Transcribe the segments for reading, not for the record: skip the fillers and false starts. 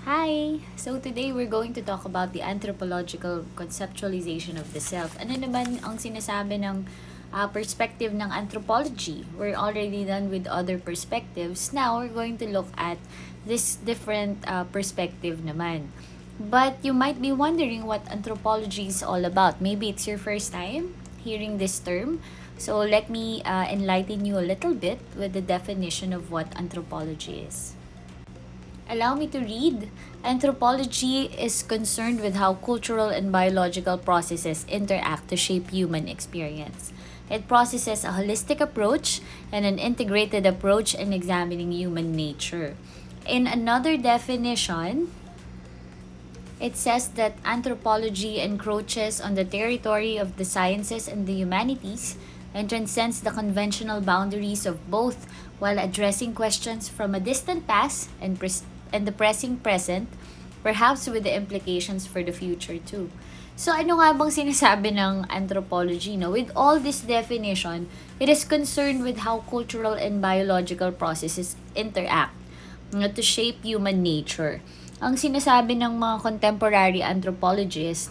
Hi! So today we're going to talk about the anthropological conceptualization of the self. Ano naman ang sinasabi ng perspective ng anthropology? We're already done with other perspectives. Now we're going to look at this different perspective naman. But you might be wondering what anthropology is all about. Maybe it's your first time hearing this term. So let me enlighten you a little bit with the definition of what anthropology is. Allow me to read. Anthropology is concerned with how cultural and biological processes interact to shape human experience. It processes a holistic approach and an integrated approach in examining human nature. In another definition, it says that anthropology encroaches on the territory of the sciences and the humanities and transcends the conventional boundaries of both while addressing questions from a distant past and the pressing present, perhaps with the implications for the future too. So ano nga bang sinasabi ng anthropology? No? With all this definition, it is concerned with how cultural and biological processes interact to shape human nature. Ang sinasabi ng mga contemporary anthropologists,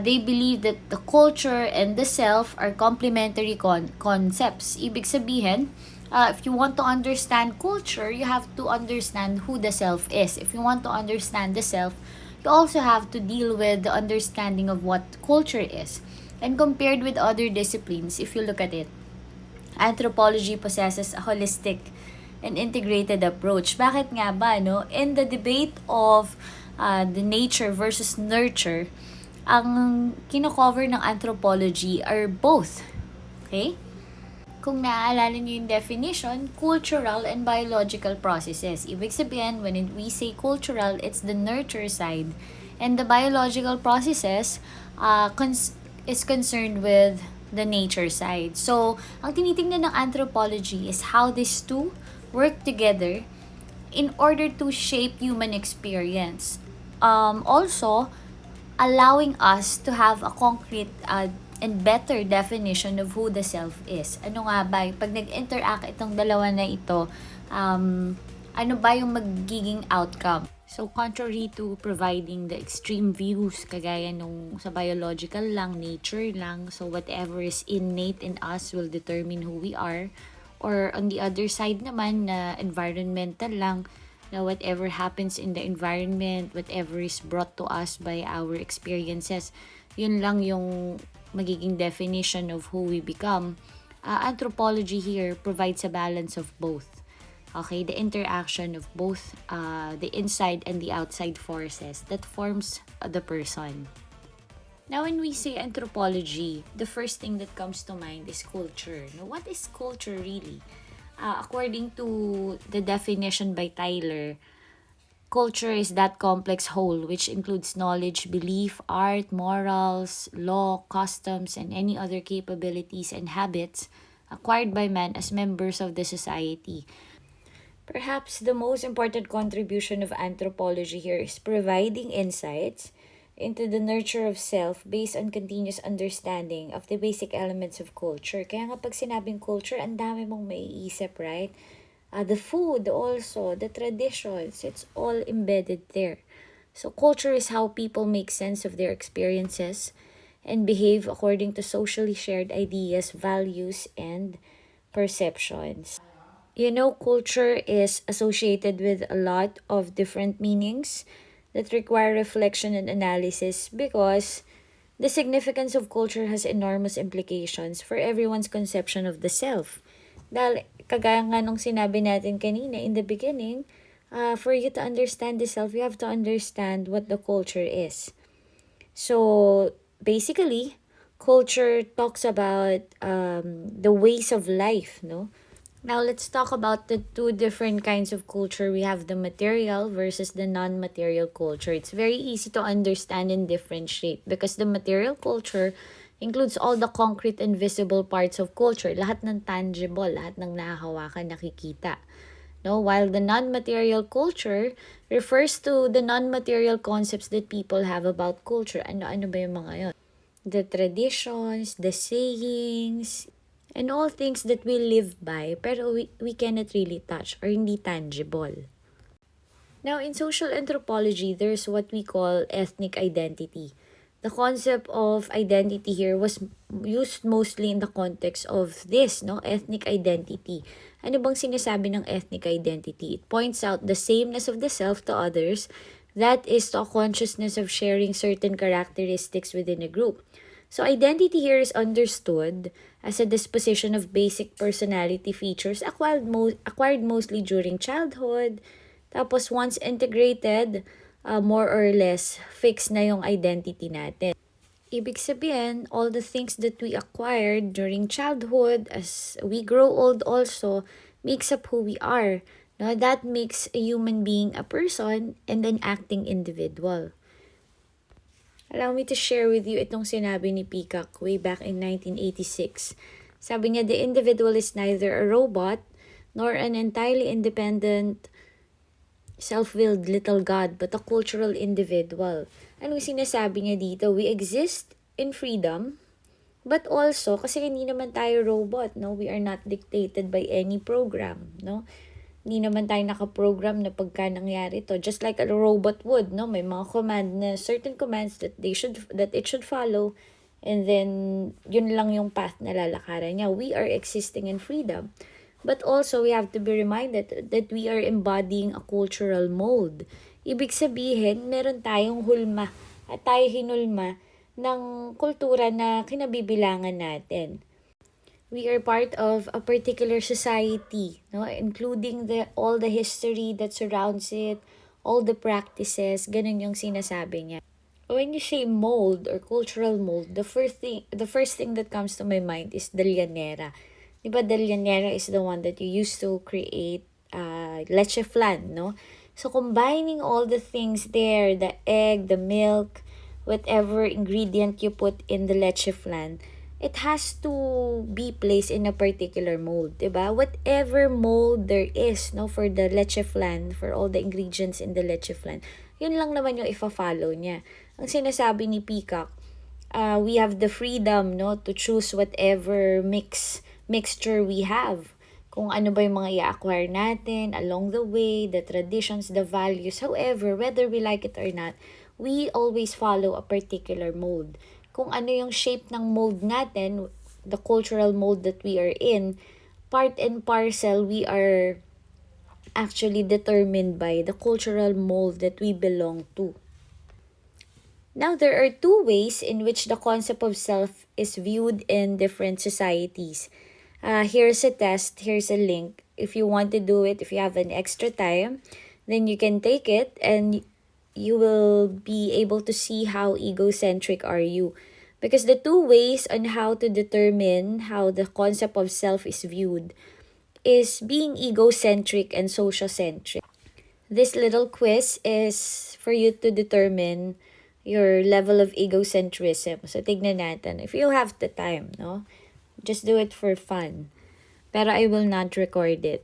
they believe that the culture and the self are complementary concepts. Ibig sabihin, if you want to understand culture, you have to understand who the self is. If you want to understand the self, you also have to deal with the understanding of what culture is. And compared with other disciplines, if you look at it, anthropology possesses a holistic and integrated approach. Bakit nga ba, no? In the debate of the nature versus nurture, ang kino-cover ng anthropology are both. Okay? Kung naaalala niyo yung definition, cultural and biological processes. Ibig sabihin, when we say cultural, it's the nurture side. And the biological processes is concerned with the nature side. So, ang tinitingnan ng anthropology is how these two work together in order to shape human experience. Also, allowing us to have a concrete and better definition of who the self is. Ano nga ba? Pag nag-interact itong dalawa na ito, ano ba yung magiging outcome? So, contrary to providing the extreme views, kagaya nung sa biological lang, nature lang, so whatever is innate in us will determine who we are. Or on the other side naman, na environmental lang, na whatever happens in the environment, whatever is brought to us by our experiences, yun lang yung magiging definition of who we become. Anthropology here provides a balance of both. Okay, the interaction of both the inside and the outside forces that forms the person. Now, when we say anthropology, the first thing that comes to mind is culture. Now, what is culture really? According to the definition by Tyler, culture is that complex whole which includes knowledge, belief, art, morals, law, customs, and any other capabilities and habits acquired by man as members of the society. Perhaps the most important contribution of anthropology here is providing insights into the nurture of self based on continuous understanding of the basic elements of culture. Kaya nga pag sinabing culture, ang dami mong maiisip, right? The food also, the traditions, it's all embedded there. So culture is how people make sense of their experiences and behave according to socially shared ideas, values, and perceptions. You know, culture is associated with a lot of different meanings that require reflection and analysis because the significance of culture has enormous implications for everyone's conception of the self. Dahil, kagaya nga nung sinabi natin kanina in the beginning, for you to understand the self, you have to understand what the culture is. So, basically, culture talks about the ways of life, no? Now, let's talk about the two different kinds of culture. We have the material versus the non-material culture. It's very easy to understand and differentiate because the material culture includes all the concrete and visible parts of culture. Lahat ng tangible, lahat ng nahahawakan, nakikita. No? While the non-material culture refers to the non-material concepts that people have about culture. Ano ba yung mga yun? The traditions, the sayings, and all things that we live by pero we cannot really touch or hindi tangible. Now, in social anthropology, there's what we call ethnic identity. The concept of identity here was used mostly in the context of this, no? Ethnic identity. Ano bang sinasabi ng ethnic identity? It points out the sameness of the self to others. That is to a consciousness of sharing certain characteristics within a group. So identity here is understood as a disposition of basic personality features acquired mostly during childhood. Tapos once integrated, more or less fixed na yung identity natin. Ibig sabihin, all the things that we acquired during childhood, as we grow old also, makes up who we are. No, that makes a human being a person and an acting individual. Allow me to share with you itong sinabi ni Peacock way back in 1986. Sabi niya, the individual is neither a robot nor an entirely independent, self-willed little god, but a cultural individual. Anong sinasabi niya dito? We exist in freedom, but also, kasi hindi naman tayo robot, no? We are not dictated by any program, no? Hindi naman tayo nakaprogram na pagka nangyari to. Just like a robot would, no? May mga command na certain commands that it should follow, and then yun lang yung path na lalakaran niya. We are existing in freedom. But also, we have to be reminded that we are embodying a cultural mold. Ibig sabihin, meron tayong hulma at tayo hinulma ng kultura na kinabibilangan natin. We are part of a particular society, no? Including all the history that surrounds it, all the practices, ganun yung sinasabi niya. When you say mold or cultural mold, the first thing that comes to my mind is the llanera. Diba, the llanera is the one that you used to create leche flan, no? So, combining all the things there, the egg, the milk, whatever ingredient you put in the leche flan, it has to be placed in a particular mold, diba? Whatever mold there is, no, for the leche flan, for all the ingredients in the leche flan, yun lang naman yung ifa-follow niya. Ang sinasabi ni Peacock, we have the freedom, no, to choose whatever mixture we have. Kung ano ba yung mga i-acquire natin along the way, the traditions, the values. However, whether we like it or not, we always follow a particular mold. Kung ano yung shape ng mold natin, the cultural mold that we are in, part and parcel, we are actually determined by the cultural mold that we belong to. Now, there are two ways in which the concept of self is viewed in different societies. Here's a test, here's a link. If you want to do it, if you have an extra time, then you can take it and you will be able to see how egocentric are you. Because the two ways on how to determine how the concept of self is viewed is being egocentric and sociocentric. This little quiz is for you to determine your level of egocentrism. So, tignan natin. If you have the time, no? Just do it for fun. Pero I will not record it.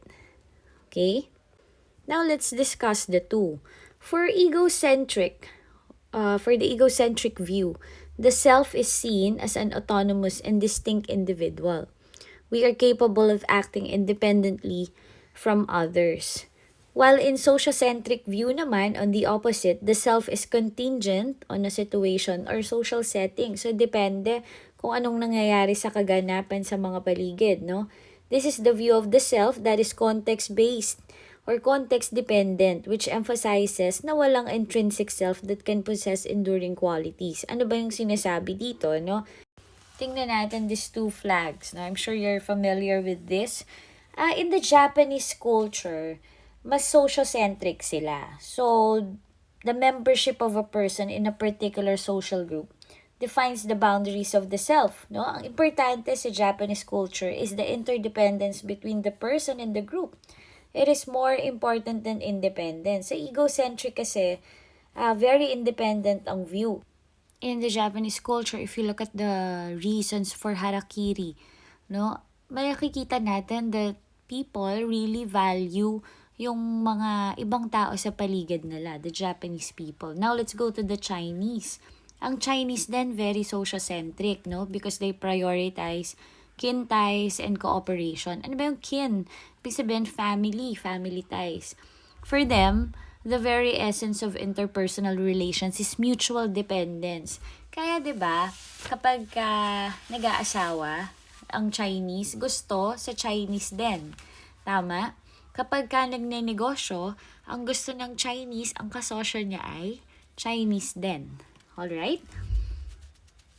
Okay? Now, let's discuss the two. For the egocentric view, the self is seen as an autonomous and distinct individual. We are capable of acting independently from others. While in sociocentric view naman, on the opposite, the self is contingent on a situation or social setting. So, depende kung anong nangyayari sa kaganapan sa mga paligid, no? This is the view of the self that is context-based or context-dependent, which emphasizes na walang intrinsic self that can possess enduring qualities. Ano ba yung sinasabi dito, no? Tingnan natin these two flags. No? I'm sure you're familiar with this. In the Japanese culture, mas sociocentric sila. So, the membership of a person in a particular social group defines the boundaries of the self. No? Ang importante sa Japanese culture is the interdependence between the person and the group. It is more important than independence. Sa egocentric kasi, very independent ang view. In the Japanese culture, if you look at the reasons for harakiri, no, makikita natin that people really value yung mga ibang tao sa paligid nila, the Japanese people. Now, let's go to the Chinese. Ang Chinese then very sociocentric, no? Because they prioritize kin ties and cooperation. Ano ba yung kin? Ibig sabihin, family ties. For them, the very essence of interpersonal relations is mutual dependence. Kaya 'di ba, kapag nag-aasawa ang Chinese, gusto sa Chinese din. Tama? Kapag nagnenegosyo, ang gusto ng Chinese, ang kasosyo niya ay Chinese din. Alright?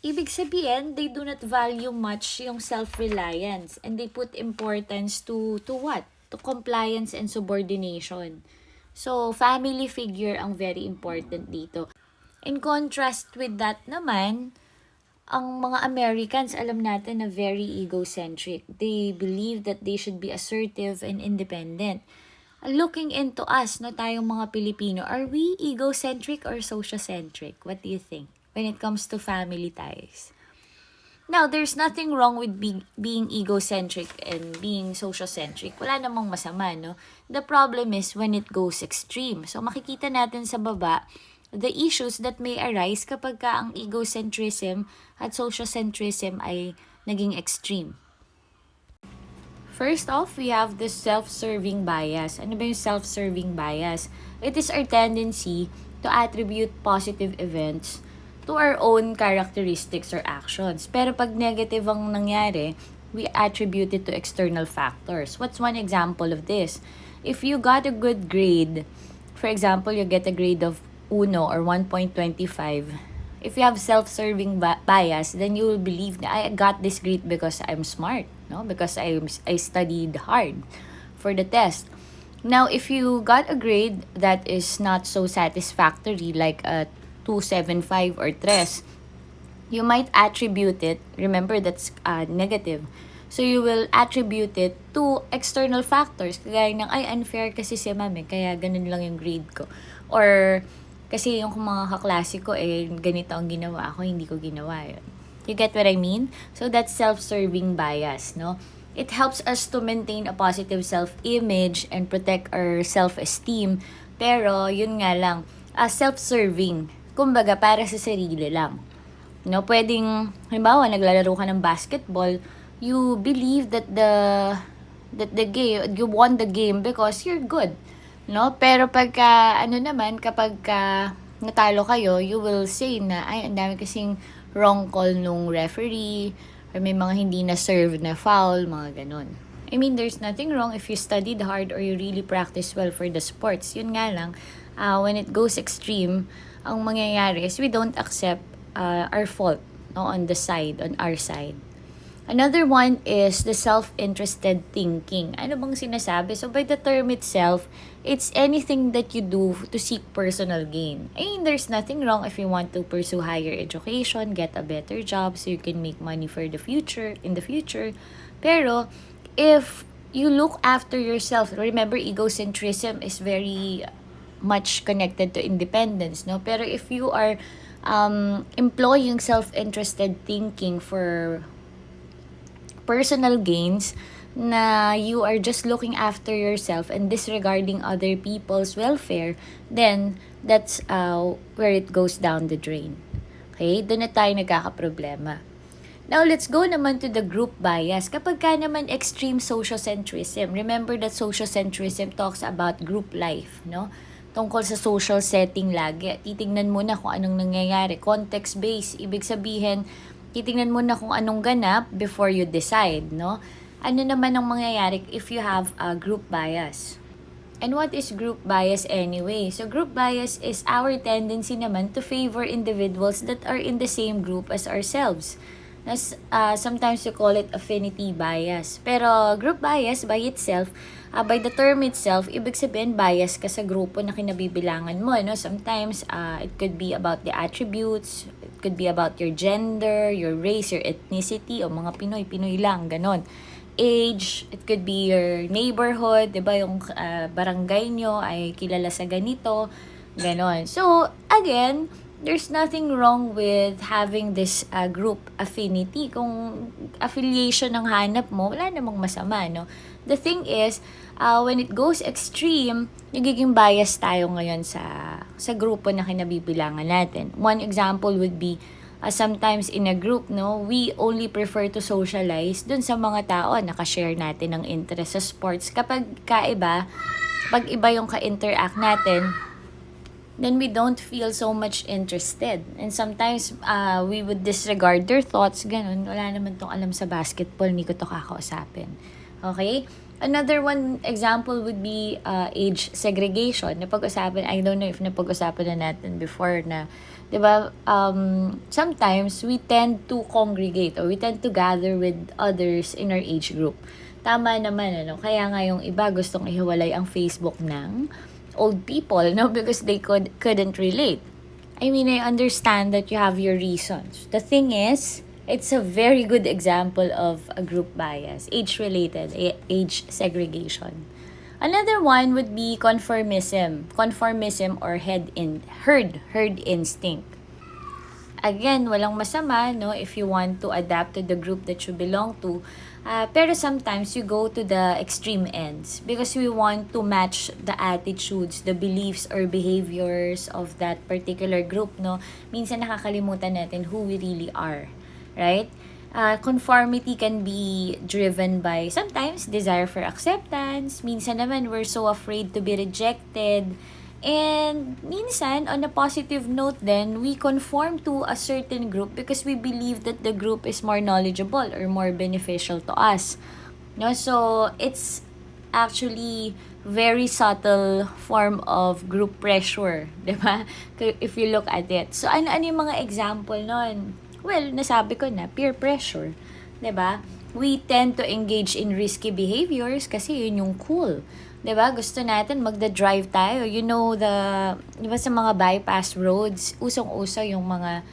Ibig sabihin, they do not value much yung self-reliance and they put importance to what? To compliance and subordination. So, family figure ang very important dito. In contrast with that naman, ang mga Americans, alam natin na very egocentric. They believe that they should be assertive and independent. Looking into us, no, tayong mga Pilipino, are we egocentric or sociocentric? What do you think when it comes to family ties? Now, there's nothing wrong with being egocentric and being sociocentric. Wala namang masama, no? The problem is when it goes extreme. So, makikita natin sa baba the issues that may arise kapag ang egocentrism at sociocentrism ay naging extreme. First off, we have the self-serving bias. Ano ba yung self-serving bias? It is our tendency to attribute positive events to our own characteristics or actions. Pero pag negative ang nangyari, we attribute it to external factors. What's one example of this? If you got a good grade, for example, you get a grade of 1 or 1.25, if you have self-serving bias, then you will believe that I got this grade because I'm smart, no? Because I studied hard for the test. Now, if you got a grade that is not so satisfactory, like a 2.75 or 3, you might attribute it, remember that's negative, so you will attribute it to external factors, kagaya ng, ay, unfair kasi si mami, kaya ganun lang yung grade ko. Or, kasi yung mga kaklase ko, ganito ang ginawa ako, hindi ko ginawa yun. You get what I mean? So, that's self-serving bias, no? It helps us to maintain a positive self-image and protect our self-esteem. Pero, yun nga lang, self-serving. Kumbaga, para sa sarili lang. No, pwedeng, halimbawa, naglalaro ka ng basketball, you believe that the game, you won the game because you're good. No? Pero pagka, kapag natalo kayo, you will say na, ay, ang dami kasing wrong call nung referee, or may mga hindi na-serve na foul, mga ganun. I mean, there's nothing wrong if you studied hard or you really practice well for the sports. Yun nga lang, when it goes extreme, ang mangyayari is we don't accept our fault, no, on our side. Another one is the self-interested thinking. Ano bang sinasabi? So by the term itself, it's anything that you do to seek personal gain. I mean, there's nothing wrong if you want to pursue higher education, get a better job so you can make money for the future, in the future. Pero if you look after yourself, remember egocentrism is very much connected to independence, no? Pero if you are employing self-interested thinking for personal gains, na you are just looking after yourself and disregarding other people's welfare, then that's where it goes down the drain. Okay? Doon na tayo nagkakaproblema. Now, let's go naman to the group bias. Kapag naman extreme sociocentrism, remember that sociocentrism talks about group life, no? Tungkol sa social setting lagi. Titingnan mo na kung anong nangyayari. Context-based, ibig sabihin, titingnan mo na kung anong ganap before you decide, no? Ano naman ang mangyayari if you have a group bias? And what is group bias anyway? So, group bias is our tendency naman to favor individuals that are in the same group as ourselves. Sometimes we call it affinity bias. Pero group bias by itself, by the term itself, ibig sabihin bias ka sa grupo na kinabibilangan mo. No? Sometimes it could be about the attributes, it could be about your gender, your race, your ethnicity, o mga Pinoy lang, ganon. Age, it could be your neighborhood, diba, yung barangay nyo ay kilala sa ganito, ganon. So, again, there's nothing wrong with having this group affinity. Kung affiliation ng hanap mo, wala namang masama, no? The thing is, when it goes extreme, nagiging bias tayo ngayon sa grupo na kinabibilangan natin. One example would be, sometimes in a group, no, we only prefer to socialize dun sa mga tao na ka-share natin ng interest sa sports. Kapag pag iba yung ka-interact natin, then we don't feel so much interested. And sometimes, we would disregard their thoughts, ganun, wala naman tong alam sa basketball, hindi ko to kakausapin. Okay? Another one example would be age segregation. Napag-usapan, I don't know if napag-usapan na natin before na, di ba, sometimes we tend to congregate or we tend to gather with others in our age group. Tama naman, ano? Kaya nga yung iba gustong ihiwalay ang Facebook ng old people, no? Because they couldn't relate. I mean, I understand that you have your reasons. The thing is, it's a very good example of a group bias, age-related, age segregation. Another one would be conformism. Conformism or herd instinct. Again, walang masama, no, if you want to adapt to the group that you belong to. Pero sometimes you go to the extreme ends because we want to match the attitudes, the beliefs or behaviors of that particular group, no. Minsan nakakalimutan natin who we really are, right? Conformity can be driven by sometimes desire for acceptance. Minsan naman we're so afraid to be rejected. And minsan, on a positive note then, we conform to a certain group because we believe that the group is more knowledgeable or more beneficial to us. No? So, it's actually very subtle form of group pressure, di ba? If you look at it. So, ano yung mga example nun? Well, nasabi ko na, peer pressure, di ba? We tend to engage in risky behaviors kasi yun yung cool. 'Di ba? Gusto natin magda-drive tayo. You know, 'di ba sa mga bypass roads, usong-uso yung mga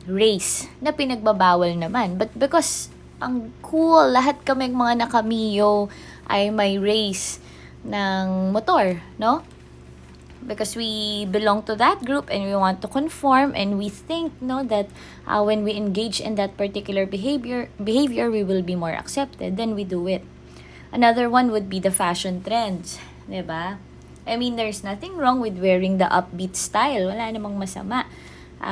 race na pinagbabawal naman. But because ang cool, lahat kami mga nakamiyo ay may race ng motor, no? Because we belong to that group and we want to conform and we think, no, that when we engage in that particular behavior we will be more accepted, then we do it. Another one would be the fashion trends, 'di ba? I mean, there's nothing wrong with wearing the upbeat style. Wala namang masama.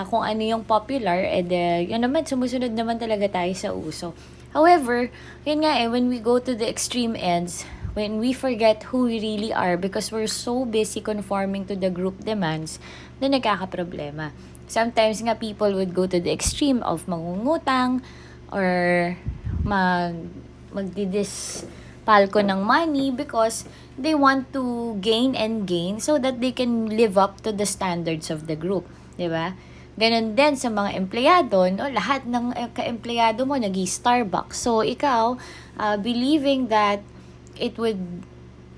Kung ano yung popular, yun naman, sumusunod naman talaga tayo sa uso. However, yun nga when we go to the extreme ends, when we forget who we really are because we're so busy conforming to the group demands, then nagkakaproblema. Sometimes nga people would go to the extreme of mangungutang or palko ng money because they want to gain so that they can live up to the standards of the group, 'di ba? Ganon din sa mga empleyado, no? Lahat ng ka-empleyado mo nag-Starbucks. So ikaw, believing that it would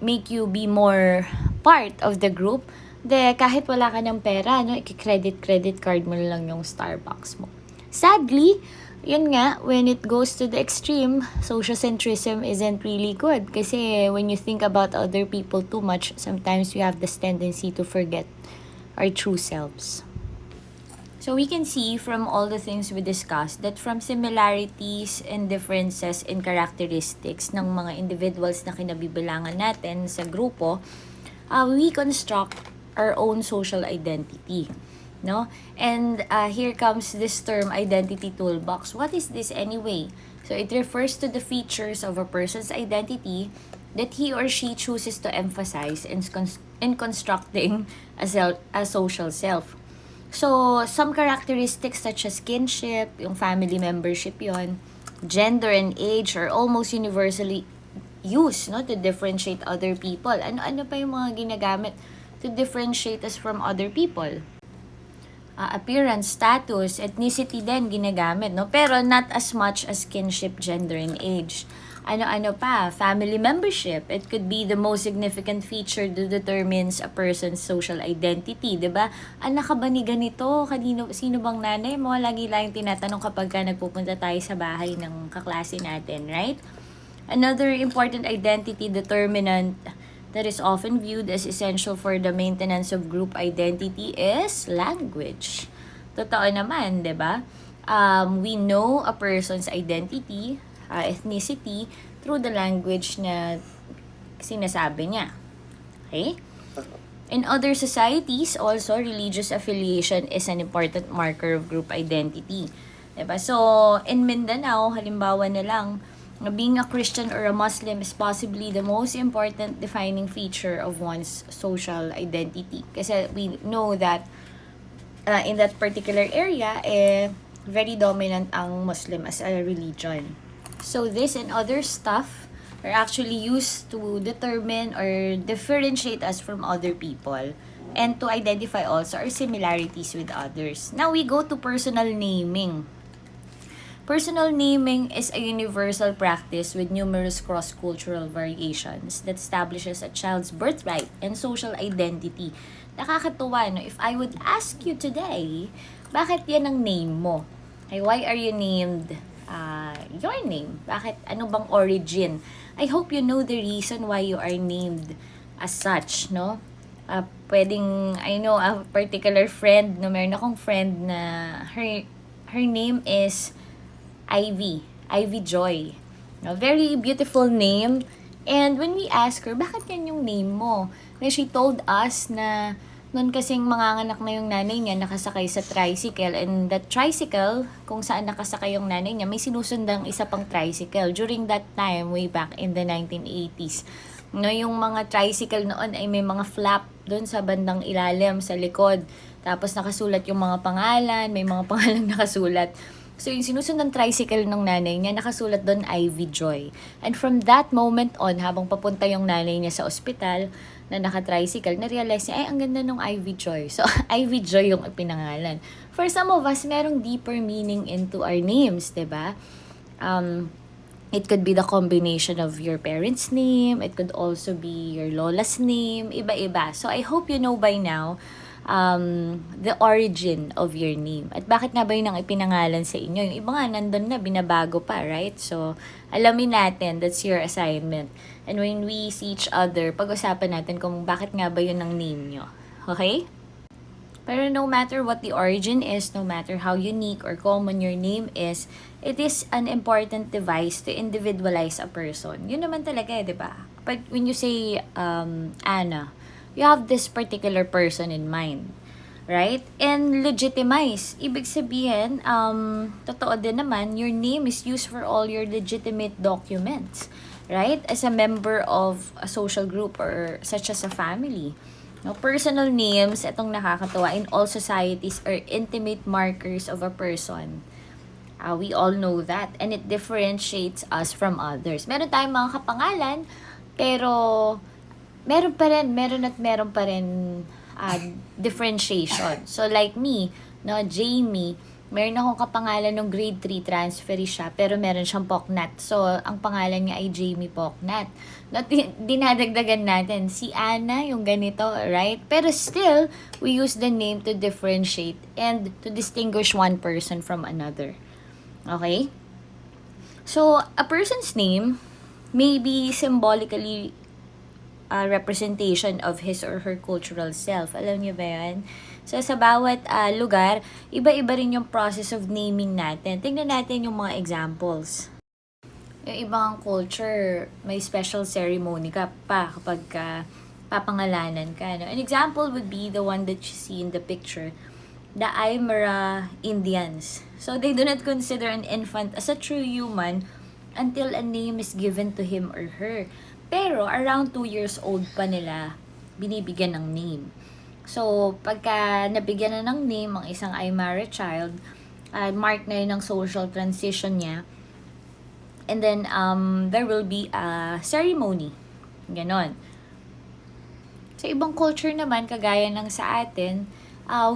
make you be more part of the group, kahit wala ka ng pera, no, i-credit card mo lang yung Starbucks mo. Sadly, yun nga, when it goes to the extreme, sociocentrism isn't really good. Kasi when you think about other people too much, sometimes we have this tendency to forget our true selves. So we can see from all the things we discussed that from similarities and differences in characteristics ng mga individuals na kinabibilangan natin sa grupo, we construct our own social identity. No? And here comes this term, identity toolbox. What is this anyway? So it refers to the features of a person's identity that he or she chooses to emphasize in constructing a social self. So some characteristics such as kinship, yung family membership yon, gender and age are almost universally used, no, to differentiate other people. Ano pa yung mga ginagamit to differentiate us from other people? Appearance, status, ethnicity din ginagamit, no? Pero not as much as kinship, gender, and age. Ano-ano pa? Family membership. It could be the most significant feature that determines a person's social identity, 'di ba? Anak ka ba ni ganito? Sino bang nanay mo? Lagi lang tinatanong kapag nagpupunta tayo sa bahay ng kaklase natin, right? Another important identity determinant that is often viewed as essential for the maintenance of group identity is language. Totoo naman, 'di ba? We know a person's identity, ethnicity, through the language na sinasabi niya. Okay? In other societies, also, religious affiliation is an important marker of group identity. 'Di ba? So, in Mindanao, halimbawa na lang, Being a Christian or a Muslim is possibly the most important defining feature of one's social identity. Kasi we know that in that particular area, very dominant ang Muslim as a religion. So this and other stuff are actually used to determine or differentiate us from other people and to identify also our similarities with others. Now we go to personal naming. Personal naming is a universal practice with numerous cross-cultural variations that establishes a child's birthright and social identity. Nakakatuwa, no? If I would ask you today, bakit yan ang name mo? Okay, why are you named your name? Bakit? Ano bang origin? I hope you know the reason why you are named as such, no? Pwedeng, I know a particular friend, no? Meron akong friend na her name is Ivy Joy. A very beautiful name. And when we ask her, bakit yan yung name mo? Then she told us na noon kasing manganganak na yung nanay niya, nakasakay sa tricycle. And that tricycle, kung saan nakasakay yung nanay niya, may sinusundang isa pang tricycle. During that time, way back in the 1980s. No, yung mga tricycle noon ay may mga flap doon sa bandang ilalim, sa likod. Tapos nakasulat yung mga pangalan, may mga pangalan nakasulat. So, yung sinusundan tricycle ng nanay niya, nakasulat doon Ivy Joy. And from that moment on, habang papunta yung nanay niya sa ospital, na naka-tricycle, na-realize niya, ay, ang ganda ng Ivy Joy. So, Ivy Joy yung pinangalan. For some of us, merong deeper meaning into our names, diba? It could be the combination of your parents' name. It could also be your lola's name. Iba-iba. So, I hope you know by now the origin of your name. At bakit nga ba yun ang ipinangalan sa inyo? Yung iba nga nandun na, binabago pa, right? So, alamin natin, that's your assignment. And when we see each other, pag-usapan natin kung bakit nga ba yun ang name nyo. Okay? Pero no matter what the origin is, no matter how unique or common your name is, it is an important device to individualize a person. Yun naman talaga, di ba? But when you say Anna, you have this particular person in mind, right? And legitimize. Ibig sabihin, totoo din naman, your name is used for all your legitimate documents, right? As a member of a social group or such as a family. No, personal names, itong nakakatuwa, in all societies are intimate markers of a person. We all know that. And it differentiates us from others. Meron tayong mga kapangalan, pero meron pa rin differentiation. So like me, no, Jamie, meron akong kapangalan ng grade 3, transferee siya, pero meron siyang Poknat. So, ang pangalan niya ay Jamie Poknat. No, dinadagdagan natin, si Anna, yung ganito, right? Pero still, we use the name to differentiate and to distinguish one person from another. Okay? So, a person's name may be symbolically representation of his or her cultural self. Alam niyo ba yan? So, sa bawat lugar, iba-iba rin yung process of naming natin. Tingnan natin yung mga examples. Yung ibang culture, may special ceremony ka pa kapag papangalanan ka. No? An example would be the one that you see in the picture, the Aymara Indians. So, they do not consider an infant as a true human until a name is given to him or her. Pero, around 2 years old pa nila binibigyan ng name. So, pagka nabigyan na ng name ang isang Aymara child, mark na yun ang social transition niya. And then, there will be a ceremony. Ganon. Sa ibang culture naman, kagaya ng sa atin,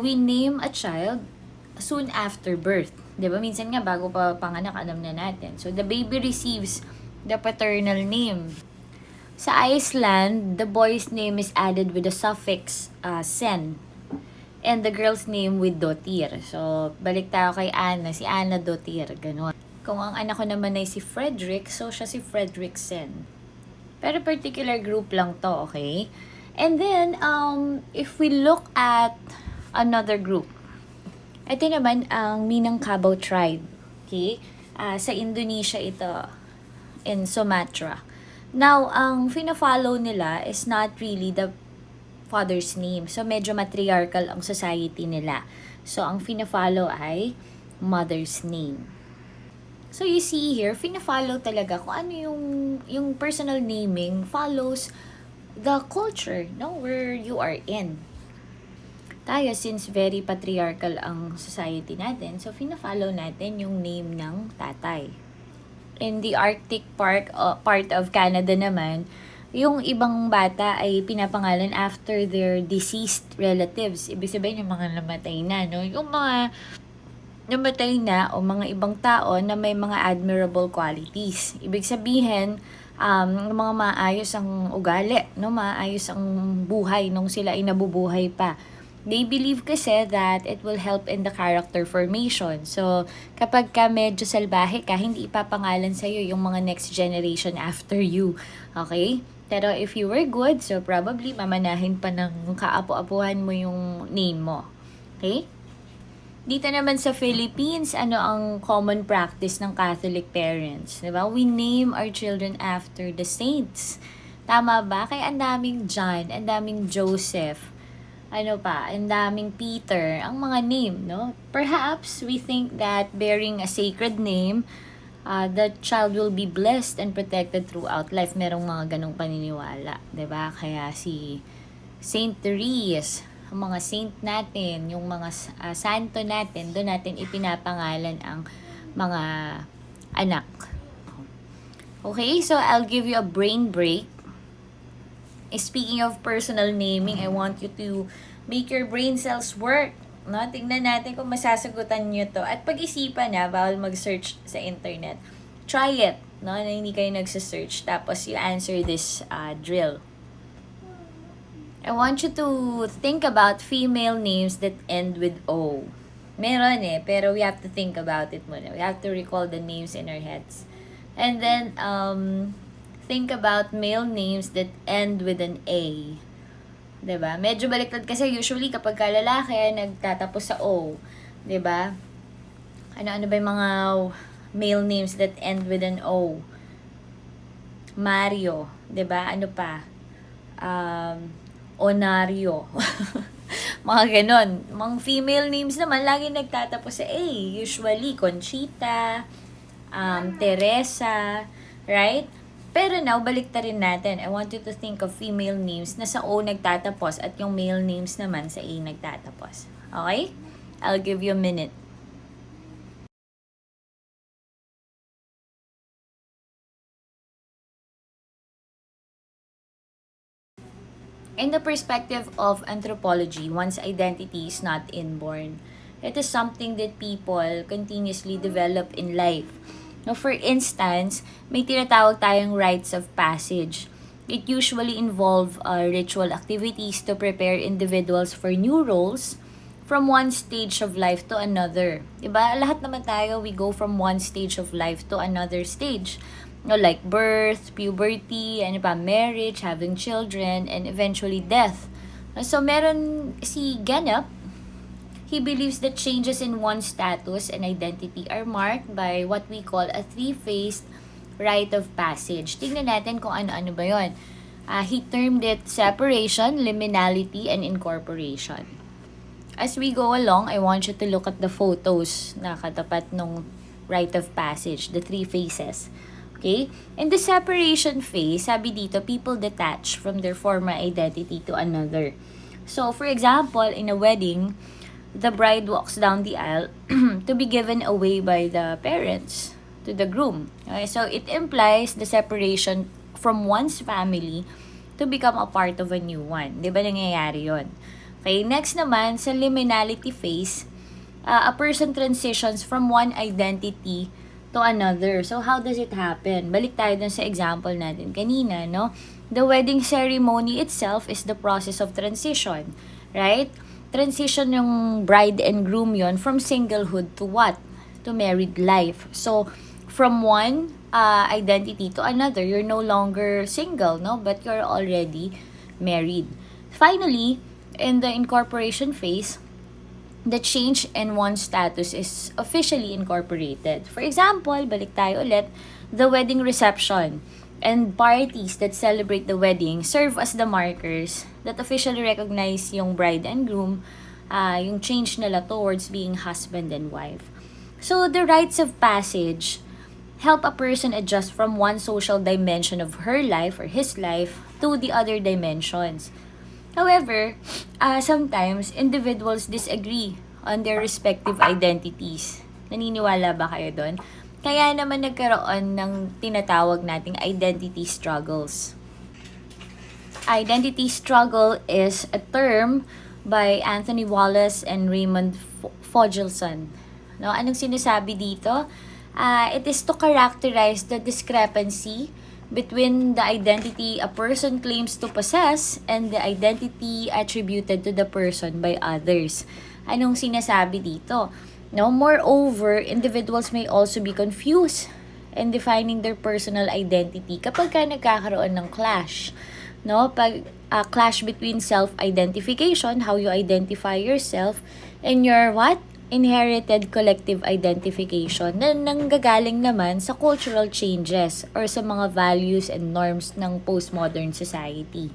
we name a child soon after birth. Diba? Minsan nga, bago pa panganak, alam na natin. So, the baby receives the paternal name. Sa Iceland, the boy's name is added with the suffix sen. And the girl's name with dotir. So, balik tayo kay Anna. Si Anna dotir. Ganon. Kung ang anak ko naman ay si Frederick, so siya si Fredricksen. Pero particular group lang to, okay? And then, if we look at another group, ito naman ang Minangkabau tribe. Okay? Sa Indonesia ito, in Sumatra. Now, ang fina-follow nila is not really the father's name. So, medyo matriarchal ang society nila. So, ang fina-follow ay mother's name. So you see here, fina-follow talaga kung ano yung personal naming follows the culture, no, where you are in. Tayo, since very patriarchal ang society natin, so fina-follow natin yung name ng tatay. In the Arctic part of Canada naman, yung ibang bata ay pinapangalan after their deceased relatives. Ibig sabihin yung mga namatay na, no? Yung mga namatay na o mga ibang tao na may mga admirable qualities. Ibig sabihin, mga maayos ang ugali, no? Maayos ang buhay nung sila ay nabubuhay pa. They believe kasi that it will help in the character formation. So, kapag ka medyo salbahe ka, hindi ipapangalan sa'yo yung mga next generation after you. Okay? Pero if you were good, so probably mamanahin pa ng kaapu-apuhan mo yung name mo. Okay? Dito naman sa Philippines, ano ang common practice ng Catholic parents? Diba? We name our children after the saints. Tama ba? Kaya ang daming John, ang daming Joseph, ano pa, ang daming Peter, ang mga name, no? Perhaps we think that bearing a sacred name, the child will be blessed and protected throughout life. Merong mga ganong paniniwala, 'di ba? Kaya si Saint Therese, ang mga saint natin, yung mga santo natin, doon natin ipinapangalan ang mga anak. Okay, so I'll give you a brain break. Speaking of personal naming, I want you to make your brain cells work. No? Tingnan natin kung masasagutan nyo to. At pag-isipan na, bawal mag-search sa internet. Try it, no? Na hindi kayo nagsa-search. Tapos you answer this drill. I want you to think about female names that end with O. Meron pero we have to think about it muna. We have to recall the names in our heads. And then, think about male names that end with an A. 'Diba? Medyo baliktad kasi usually kapag lalaki nagtatapos sa O, 'di ba? Ano ba yung mga male names that end with an O? Mario, 'di ba? Ano pa? Onario. Mga ganon. Mga female names naman lagi nagtatapos sa A. Usually Conchita, Teresa, right? Pero now, balik rin natin. I want you to think of female names na sa O nagtatapos at yung male names naman sa A nagtatapos. Okay? I'll give you a minute. In the perspective of anthropology, one's identity is not inborn. It is something that people continuously develop in life. Now, for instance, may tinatawag tayong rites of passage. It usually involve ritual activities to prepare individuals for new roles from one stage of life to another. Diba? Lahat naman tayo, we go from one stage of life to another stage. No, like birth, puberty, ano pa, marriage, having children, and eventually death. So, meron si Ganap. He believes that changes in one's status and identity are marked by what we call a three-phased rite of passage. Tingnan natin kung ano-ano ba yun. He termed it separation, liminality, and incorporation. As we go along, I want you to look at the photos na katapat nung rite of passage, the three phases. Okay? In the separation phase, sabi dito, people detach from their former identity to another. So, for example, in a wedding, the bride walks down the aisle to be given away by the parents to the groom. Okay, so it implies the separation from one's family to become a part of a new one. Di ba nangyayari yun? Okay, next naman, sa liminality phase, a person transitions from one identity to another. So how does it happen? Balik tayo dun sa example natin kanina, no? The wedding ceremony itself is the process of transition, right? Transition yung bride and groom yon from singlehood to what? To married life. So, from one identity to another, you're no longer single, no? But you're already married. Finally, in the incorporation phase, the change in one's status is officially incorporated. For example, balik tayo ulit, the wedding reception and parties that celebrate the wedding serve as the markers that officially recognize yung bride and groom, yung change nila towards being husband and wife. So, the rites of passage help a person adjust from one social dimension of her life or his life to the other dimensions. However, sometimes individuals disagree on their respective identities. Naniniwala ba kayo doon? Kaya naman nagkaroon ng tinatawag nating identity struggles. Identity struggle is a term by Anthony Wallace and Raymond Fogelson. No, anong sinasabi dito? It is to characterize the discrepancy between the identity a person claims to possess and the identity attributed to the person by others. Anong sinasabi dito? No, moreover, individuals may also be confused in defining their personal identity kapag nagkakaroon ng clash. No, pag clash between self-identification, how you identify yourself, and your what? Inherited collective identification na nanggagaling naman sa cultural changes or sa mga values and norms ng postmodern society.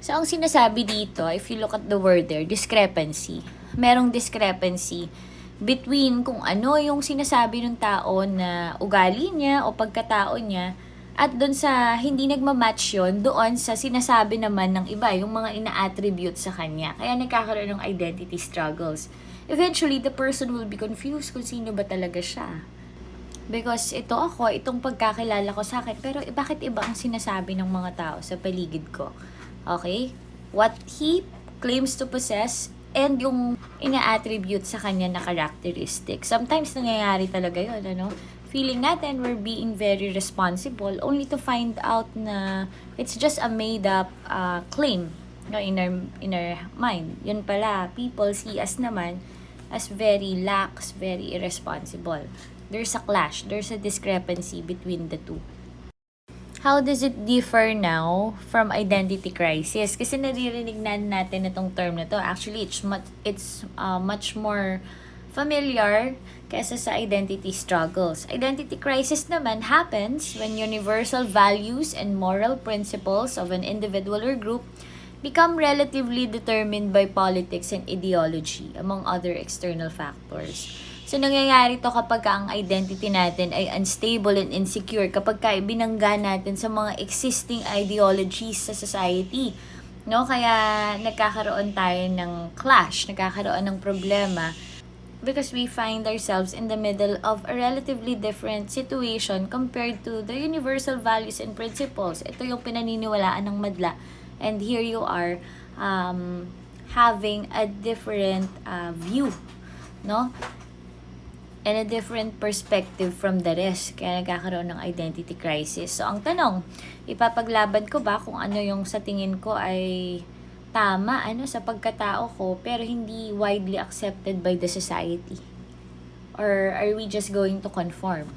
So, ang sinasabi dito, if you look at the word there, discrepancy. Merong discrepancy between kung ano yung sinasabi ng tao na ugali niya o pagkatao niya at doon sa hindi nagmamatch yun doon sa sinasabi naman ng iba, yung mga ina-attribute sa kanya. Kaya nagkakaroon ng identity struggles. Eventually, the person will be confused kung sino ba talaga siya. Because ito ako, itong pagkakilala ko sa akin, pero bakit iba ang sinasabi ng mga tao sa paligid ko? Okay? What he claims to possess and yung ina-attribute sa kanya na characteristic. Sometimes nangyayari talaga yun, ano? Feeling natin we're being very responsible only to find out na it's just a made up claim, no, in our mind. Yun pala, people see us naman as very lax, very irresponsible. There's a clash, there's a discrepancy between the two. How does it differ now from identity crisis? Kasi naririnig na natin itong term na to. Actually, it's much more familiar kaysa sa identity struggles. Identity crisis naman happens when universal values and moral principles of an individual or group become relatively determined by politics and ideology, among other external factors. So, nangyayari to kapag ang identity natin ay unstable and insecure, kapag binangga natin sa mga existing ideologies sa society. No? Kaya nagkakaroon tayo ng clash, nagkakaroon ng problema because we find ourselves in the middle of a relatively different situation compared to the universal values and principles. Ito yung pinaniniwalaan ng madla. And here you are having a different view, no? And a different perspective from the rest. Kaya nagkakaroon ng identity crisis. So, ang tanong, ipapaglaban ko ba kung ano yung sa tingin ko ay tama sa pagkatao ko pero hindi widely accepted by the society? Or are we just going to conform?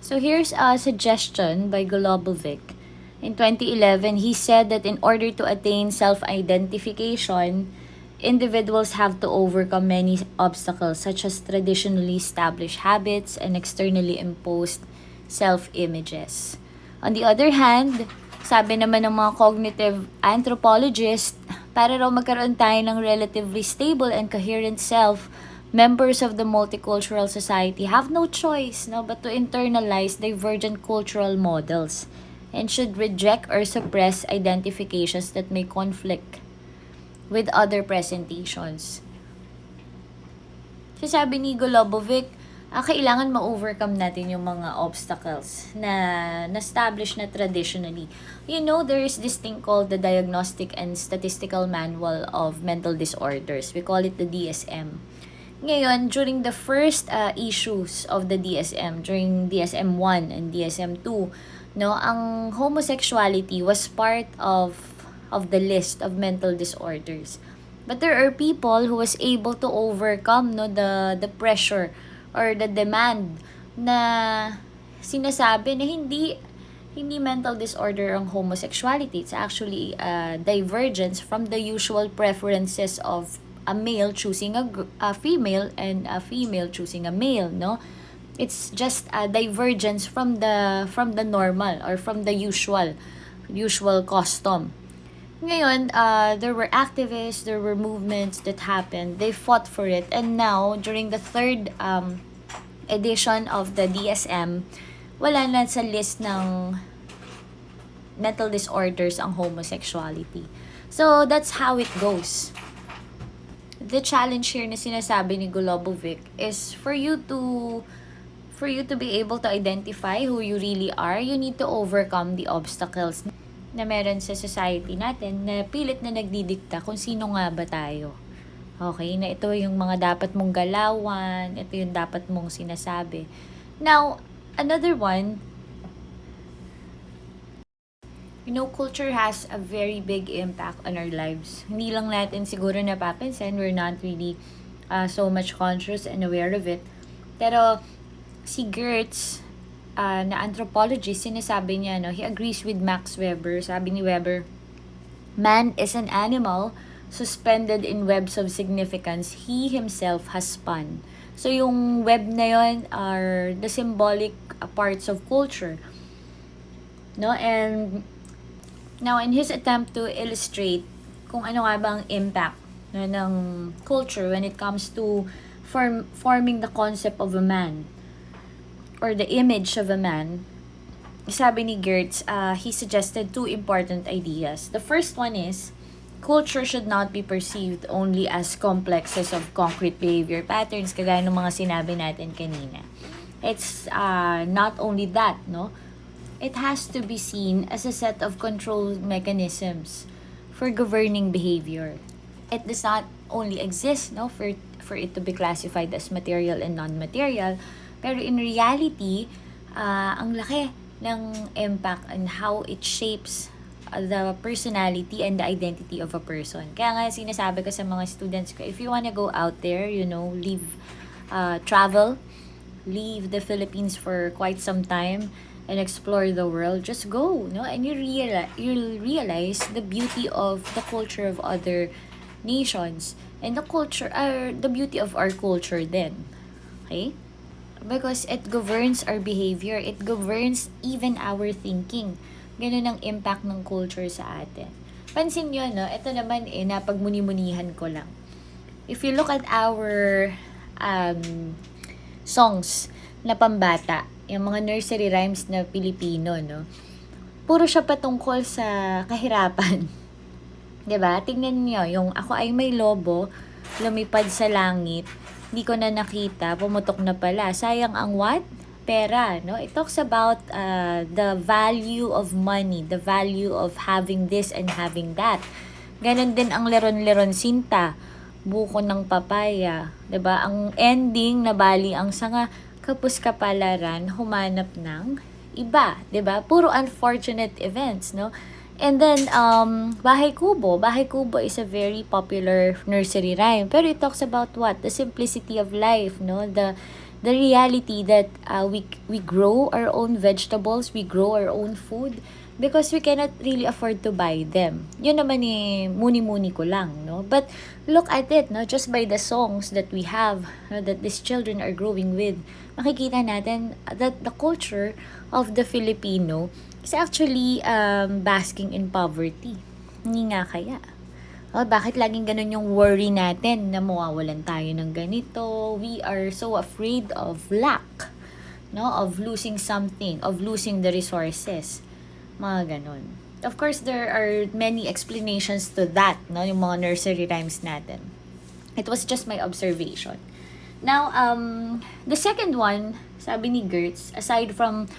So here's a suggestion by Golubovic. In 2011, he said that in order to attain self-identification, individuals have to overcome many obstacles such as traditionally established habits and externally imposed self-images. On the other hand, sabi naman ng mga cognitive anthropologists, para raw magkaroon tayo ng relatively stable and coherent self, members of the multicultural society have no choice but to internalize divergent cultural models and should reject or suppress identifications that may conflict with other presentations. So sabi ni Golubovic, kailangan ma-overcome natin yung mga obstacles na na-establish na traditionally. There is this thing called the Diagnostic and Statistical Manual of Mental Disorders. We call it the DSM. Ngayon, during the first issues of the DSM, during DSM-1 and DSM-2, ang homosexuality was part of the list of mental disorders. But there are people who was able to overcome the pressure or the demand na sinasabi na hindi mental disorder ang homosexuality. It's actually a divergence from the usual preferences of a male choosing a female and a female choosing a male, no? It's just a divergence from the normal or from the usual custom. Ngayon, there were activists, there were movements that happened. They fought for it. And now, during the third edition of the DSM, wala na sa list ng mental disorders ang homosexuality. So, that's how it goes. The challenge here na sinasabi ni Golubovic is for you to be able to identify who you really are, you need to overcome the obstacles na meron sa society natin na pilit na nagdidikta kung sino nga ba tayo. Okay, na ito yung mga dapat mong galawan, ito yung dapat mong sinasabi. Now, another one, culture has a very big impact on our lives. Hindi lang natin siguro napapansin, we're not really so much conscious and aware of it. Pero si Gertz, na anthropologist, sinasabi niya, he agrees with Max Weber. Sabi ni Weber, man is an animal suspended in webs of significance he himself has spun. So yung web na yon are the symbolic parts of culture. No? And now, in his attempt to illustrate kung ano nga bang impact ng culture when it comes to forming the concept of a man or the image of a man, sabi ni Gertz, he suggested two important ideas. The first one is, culture should not be perceived only as complexes of concrete behavior patterns, kagaya ng mga sinabi natin kanina. It's not only that, no? It has to be seen as a set of control mechanisms for governing behavior. It does not only exist, no, for it to be classified as material and non-material, pero in reality, ang laki ng impact and how it shapes the personality and the identity of a person. Kaya nga sinasabi ko sa mga students ko, if you wanna go out there, travel, leave the Philippines for quite some time, and explore the world, just go, no? And you'll realize the beauty of the culture of other nations and the beauty of our culture then. Okay? Because it governs our behavior, it governs even our thinking. Ganun ang impact ng culture sa atin. Pansin nyo, no? Ito naman napagmuni-munihan ko lang. If you look at our songs na pambata, yung mga nursery rhymes na Pilipino, no? Puro siya patungkol sa kahirapan. 'Di ba? Tingnan niyo, yung ako ay may lobo, lumipad sa langit, hindi ko na nakita, pumutok na pala. Sayang ang what? Pera, no? It talks about the value of money, the value of having this and having that. Ganon din ang leron-leron sinta, buko ng papaya, 'di ba? Ang ending na bali ang sanga, kapos kapalaran, humanap ng iba, 'di ba? Puro unfortunate events, no? And then Bahay Kubo. Bahay Kubo is a very popular nursery rhyme, pero it talks about what? The simplicity of life, no? The reality that we grow our own vegetables, we grow our own food because we cannot really afford to buy them. Yun naman muni-muni ko lang, no? But look at it, no? Just by the songs that we have, no, that these children are growing with, makikita natin that the culture of the Filipino is actually basking in poverty. Hindi nga kaya. Bakit laging ganun yung worry natin na mawawalan tayo ng ganito? We are so afraid of lack, no? Of losing something, of losing the resources. Mga ganun. Of course, there are many explanations to that, no? Yung mga nursery rhymes natin. It was just my observation. Now, the second one, sabi ni Gertz, aside from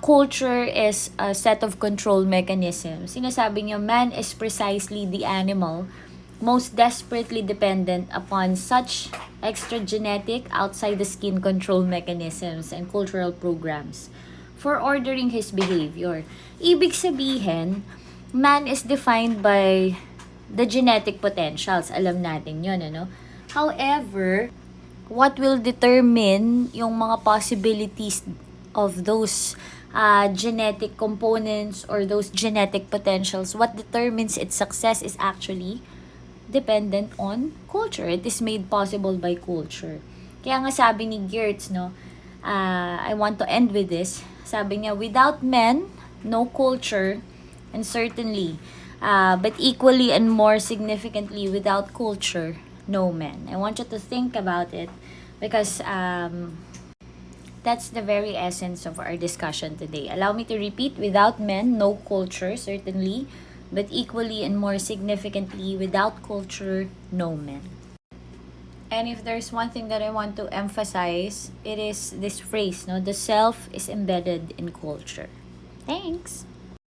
culture is a set of control mechanisms, sinasabi niya, man is precisely the animal most desperately dependent upon such extragenetic, outside the skin control mechanisms and cultural programs for ordering his behavior. Ibig sabihin, man is defined by the genetic potentials. Alam natin yun, ano? However, what will determine yung mga possibilities of those genetic components or those genetic potentials, what determines its success is actually dependent on culture. It is made possible by culture. Kaya nga sabi ni Gertz, no, I want to end with this. Sabi niya, without men, no culture, and certainly, but equally and more significantly, without culture, no men. I want you to think about it because that's the very essence of our discussion today. Allow me to repeat: without men, no culture, certainly, but equally and more significantly, without culture, no men. And if there's one thing that I want to emphasize, it is this phrase, no? The self is embedded in culture. Thanks.